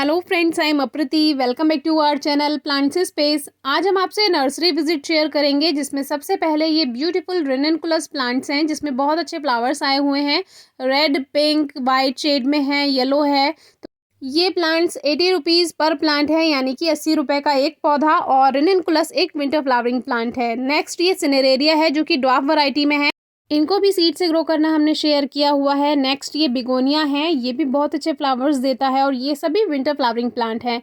Hello friends, I am Aprati. Welcome back to our channel plants space. आज हम आपसे nursery visit share करेंगे जिसमें सबसे पहले ये ब्यूटीफुल रेननकुलस प्लांट्स हैं जिसमें बहुत अच्छे फ्लावर्स आए हुए हैं। रेड, पिंक, वाइट शेड में है, येलो है। तो ये प्लांट्स 80 रुपीज़ पर प्लांट है, यानी कि 80 रुपये का एक पौधा। और रेननकुलस एक विंटर फ्लावरिंग प्लांट है। नेक्स्ट ये सिनेरेरिया है जो कि ड्वार्फ वैरायटी में है। इनको भी सीड से ग्रो करना हमने शेयर किया हुआ है। नेक्स्ट ये बिगोनिया है, ये भी बहुत अच्छे फ्लावर्स देता है और ये सभी विंटर फ्लावरिंग प्लांट है।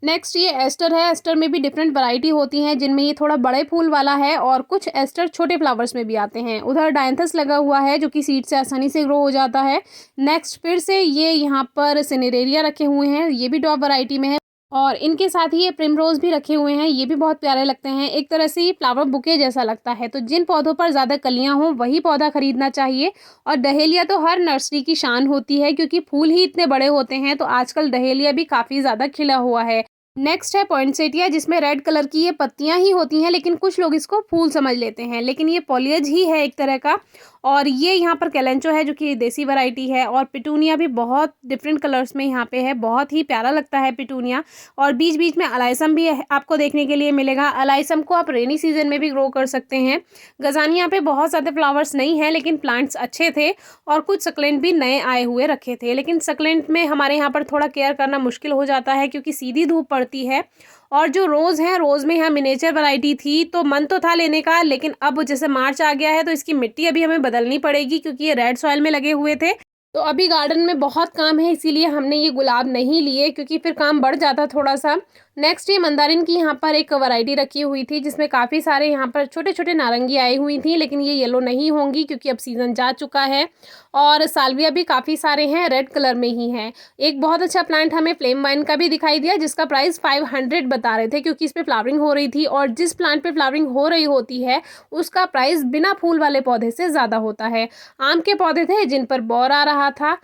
नेक्स्ट ये एस्टर है। एस्टर में भी डिफरेंट वैरायटी होती हैं जिनमें ये थोड़ा बड़े फूल वाला है और कुछ एस्टर छोटे फ्लावर्स में भी आते हैं। उधर डायंथस लगा हुआ है जो कि सीड से आसानी से ग्रो हो जाता है। नेक्स्ट फिर से ये यहाँ पर सिनेरेरिया रखे हुए हैं, ये भी डॉब वैरायटी में है और इनके साथ ही ये प्रिमरोज भी रखे हुए हैं, ये भी बहुत प्यारे लगते हैं। एक तरह से ये फ्लावर बुके जैसा लगता है। तो जिन पौधों पर ज़्यादा कलियां हों वही पौधा खरीदना चाहिए। और डहेलिया तो हर नर्सरी की शान होती है क्योंकि फूल ही इतने बड़े होते हैं। तो आजकल डहेलिया भी काफ़ी ज़्यादा खिला हुआ है। नेक्स्ट है पॉइंटसेटिया, जिसमें रेड कलर की ये पत्तियां ही होती हैं लेकिन कुछ लोग इसको फूल समझ लेते हैं, लेकिन ये पॉलियज ही है एक तरह का। और ये यहाँ पर कैलेंचो है जो कि देसी वैरायटी है। और पिटूनिया भी बहुत डिफरेंट कलर्स में यहाँ पे है, बहुत ही प्यारा लगता है पिटूनिया। और बीच बीच में अलाइसम भी आपको देखने के लिए मिलेगा। अलाइसम को आप रेनी सीजन में भी ग्रो कर सकते हैं। गजानिया पे बहुत ज़्यादा फ्लावर्स नहीं है लेकिन प्लांट्स अच्छे थे और कुछ सक्लेंट भी नए आए हुए रखे थे। लेकिन सक्लेंट में हमारे यहाँ पर थोड़ा केयर करना मुश्किल हो जाता है क्योंकि सीधी धूप पड़ती है। और जो रोज़ है, रोज़ में यहाँ मिनेचर वैरायटी थी तो मन तो था लेने का, लेकिन अब जैसे मार्च आ गया है तो इसकी मिट्टी अभी हमें बदलनी पड़ेगी क्योंकि ये रेड सॉइल में लगे हुए थे। तो अभी गार्डन में बहुत काम है, इसीलिए हमने ये गुलाब नहीं लिए क्योंकि फिर काम बढ़ जाता थोड़ा सा। नेक्स्ट ये मंदारिन की यहाँ पर एक वैरायटी रखी हुई थी जिसमें काफ़ी सारे यहाँ पर छोटे छोटे नारंगी आई हुई थी, लेकिन ये येलो नहीं होंगी क्योंकि अब सीज़न जा चुका है। और साल्विया भी काफ़ी सारे हैं, रेड कलर में ही हैं। एक बहुत अच्छा प्लांट हमें फ्लेम वाइन का भी दिखाई दिया जिसका प्राइस 500 बता रहे थे क्योंकि इस पर फ्लावरिंग हो रही थी। और जिस प्लांट पे फ्लावरिंग हो रही होती है उसका प्राइस बिना फूल वाले पौधे से ज़्यादा होता है। आम के पौधे थे जिन पर बौर आ रहा था।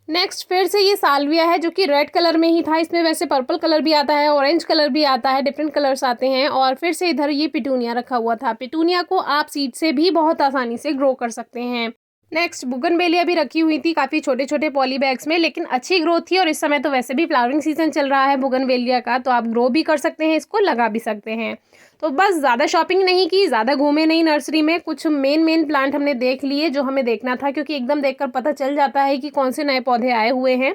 नेक्स्ट फिर से ये साल्विया है जो कि रेड कलर में ही था। इसमें वैसे पर्पल कलर भी आता है, ऑरेंज कलर भी आता है, डिफरेंट कलर्स आते हैं। और फिर से इधर ये पिटूनिया रखा हुआ था। पिटूनिया को आप सीड से भी बहुत आसानी से ग्रो कर सकते हैं। नेक्स्ट बुगनवेलिया भी रखी हुई थी काफ़ी छोटे छोटे पॉली बैग्स में, लेकिन अच्छी ग्रोथ थी। और इस समय तो वैसे भी फ्लावरिंग सीजन चल रहा है बुगनवेलिया का, तो आप ग्रो भी कर सकते हैं, इसको लगा भी सकते हैं। तो बस ज़्यादा शॉपिंग नहीं की, ज़्यादा घूमे नहीं नर्सरी में। कुछ मेन प्लांट हमने देख लिए जो हमें देखना था क्योंकि एकदम देखकर पता चल जाता है कि कौन से नए पौधे आए हुए हैं।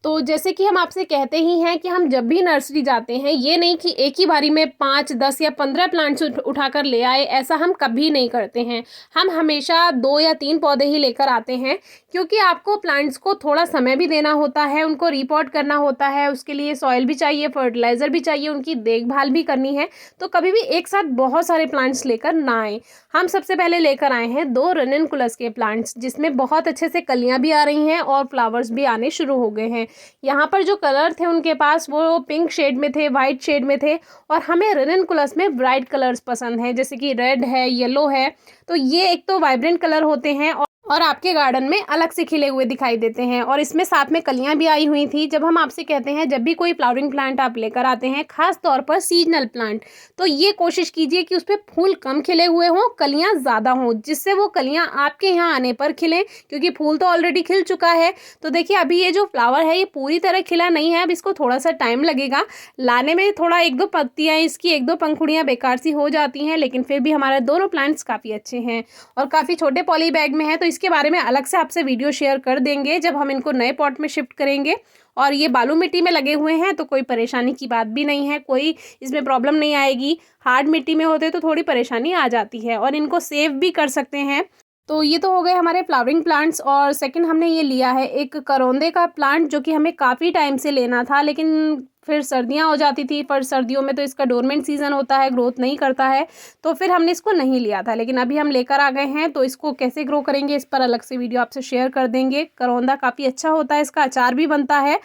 तो जैसे कि हम आपसे कहते ही हैं कि हम जब भी नर्सरी जाते हैं ये नहीं कि एक ही बारी में 5, 10 या 15 प्लांट्स उठाकर ले आए, ऐसा हम कभी नहीं करते हैं। हम हमेशा 2 या 3 पौधे ही लेकर आते हैं क्योंकि आपको प्लांट्स को थोड़ा समय भी देना होता है, उनको रिपोर्ट करना होता है, उसके लिए सॉइल भी चाहिए, फर्टिलाइज़र भी चाहिए, उनकी देखभाल भी करनी है। तो कभी भी एक साथ बहुत सारे प्लांट्स लेकर ना आए। हम सबसे पहले लेकर आए हैं 2 रेननकुलस के प्लांट्स जिसमें बहुत अच्छे से कलियाँ भी आ रही हैं और फ्लावर्स भी आने शुरू हो गए हैं। यहाँ पर जो कलर थे उनके पास वो पिंक शेड में थे, वाइट शेड में थे। और हमें रेननकुलस में ब्राइट कलर्स पसंद हैं जैसे कि रेड है, येलो है। तो ये एक तो वाइब्रेंट कलर होते हैं और आपके गार्डन में अलग से खिले हुए दिखाई देते हैं। और इसमें साथ में कलियां भी आई हुई थी। जब हम आपसे कहते हैं जब भी कोई फ्लावरिंग प्लांट आप लेकर आते हैं, खास तौर पर सीजनल प्लांट, तो ये कोशिश कीजिए कि उस पर फूल कम खिले हुए हों, कलियां ज़्यादा हों, जिससे वो कलियां आपके यहाँ आने पर खिलें क्योंकि फूल तो ऑलरेडी खिल चुका है। तो देखिए अभी ये जो फ्लावर है ये पूरी तरह खिला नहीं है, अब इसको थोड़ा सा टाइम लगेगा लाने में। थोड़ा 1-2 पत्तियाँ इसकी, 1-2 पंखुड़ियाँ बेकार सी हो जाती हैं, लेकिन फिर भी हमारे दोनों प्लांट्स काफ़ी अच्छे हैं और काफ़ी छोटे पॉली बैग में है। तो इसके बारे में अलग से आपसे वीडियो शेयर कर देंगे जब हम इनको नए पॉट में शिफ्ट करेंगे। और ये बालू मिट्टी में लगे हुए हैं तो कोई परेशानी की बात भी नहीं है, कोई इसमें प्रॉब्लम नहीं आएगी। हार्ड मिट्टी में होते तो थोड़ी परेशानी आ जाती है और इनको सेव भी कर सकते हैं। तो ये तो हो गए हमारे फ्लावरिंग प्लांट्स। और सेकंड हमने ये लिया है एक करौंदे का प्लांट जो कि हमें काफ़ी टाइम से लेना था, लेकिन फिर सर्दियाँ हो जाती थी। पर सर्दियों में तो इसका डोरमेंट सीज़न होता है, ग्रोथ नहीं करता है, तो फिर हमने इसको नहीं लिया था। लेकिन अभी हम लेकर आ गए हैं तो इसको कैसे ग्रो करेंगे इस पर अलग से वीडियो आपसे शेयर कर देंगे। करौंदा काफ़ी अच्छा होता है, इसका अचार भी बनता है।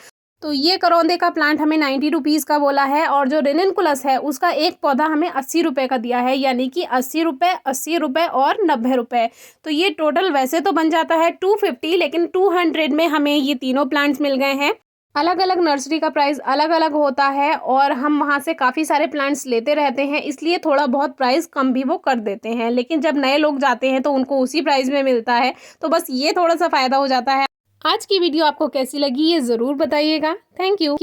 तो ये करौंदे का प्लांट हमें 90 रुपीज़ का बोला है और जो रेननकुलस है उसका एक पौधा हमें 80 रुपये का दिया है, यानी कि 80 रुपये, 80 रुपये और 90 रुपये। तो ये टोटल वैसे तो बन जाता है 250, लेकिन 200 में हमें ये तीनों प्लांट्स मिल गए हैं। अलग अलग नर्सरी का प्राइस अलग अलग होता है और हम वहाँ से काफ़ी सारे प्लांट्स लेते रहते हैं, इसलिए थोड़ा बहुत प्राइस कम भी वो कर देते हैं। लेकिन जब नए लोग जाते हैं तो उनको उसी प्राइस में मिलता है, तो बस ये थोड़ा सा फ़ायदा हो जाता है। आज की वीडियो आपको कैसी लगी ये ज़रूर बताइएगा। Thank you.